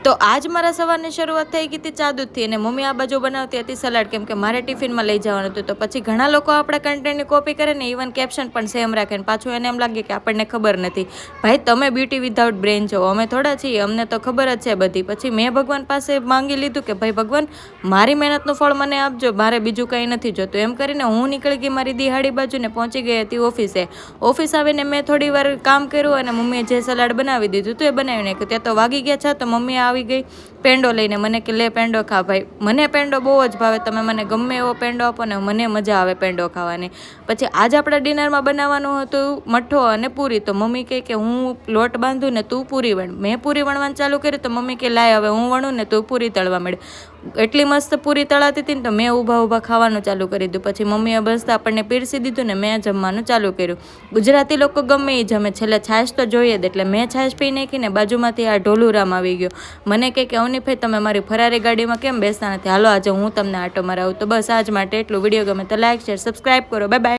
તો આજ મારા સવારની શરૂઆત થઈ ગઈ હતી ચા દૂધથી અને મમ્મી આ બાજુ બનાવતી હતી સલાડ, કેમ કે મારે ટિફિનમાં લઈ જવાનું હતું. તો પછી ઘણા લોકો આપણા કન્ટેન્ટની કોપી કરે ને ઇવન કેપ્શન પણ સેમ રાખે ને પાછું એને એમ લાગે કે આપણને ખબર નથી. ભાઈ તમે બ્યુટી વિધાઉટ બ્રેન છો, અમે થોડા છીએ, અમને તો ખબર જ છે બધી. પછી મેં ભગવાન પાસે માંગી લીધું કે ભાઈ ભગવાન મારી મહેનતનું ફળ મને આપજો, મારે બીજું કંઈ નથી જોતું. એમ કરીને હું નીકળી ગઈ મારી દિહાડી બાજુ ને પહોંચી ગઈ હતી ઓફિસે. ઓફિસ આવીને મેં થોડી વાર કામ કર્યું અને મમ્મીએ જે સલાડ બનાવી દીધું હતું એ બનાવી નાખ્યું. ત્યાં તો વાગી ગયા છે તો મમ્મી આવી ગઈ પેંડો લઈને, મને કે લે પેંડો ખા. ભાઈ મને પેંડો બહુ જ ભાવે, તમે મને ગમે એવો પેંડો આપો ને મને મજા આવે પેંડો ખાવાની. પછી આજ આપણા ડિનરમાં બનાવવાનું હતું મઠ્ઠો અને પૂરી. તો મમ્મી કહે કે હું લોટ બાંધું ને તું પૂરી વણ. મેં પૂરી વણવાનું ચાલુ કર્યું તો મમ્મી કે લાય હવે હું વણું ને તું પૂરી તળવા માંડ. એટલી મસ્ત પૂરી તળાતી હતી ને તો મેં ઊભા ખાવાનું ચાલુ કરી દીધું. પછી મમ્મીએ બસ આપણને પીરસી દીધું ને મેં જમવાનું ચાલુ કર્યું. ગુજરાતી લોકો ગમે એ જમે, છેલ્લે છાશ તો જોઈએ જ. એટલે મેં છાશ પી નાખીને બાજુમાંથી આ ઢોલુરામ આવી ગયો. મને કહે કે અવની ભાઈ તમે મારી ફરારી ગાડીમાં કેમ બેસતા નથી, હાલો આજે હું તમને આટો મરાવું. તો બસ આજ માટે એટલું. વિડીયો ગમે તો લાઈક શેર સબસ્ક્રાઈબ કરો. Bye bye.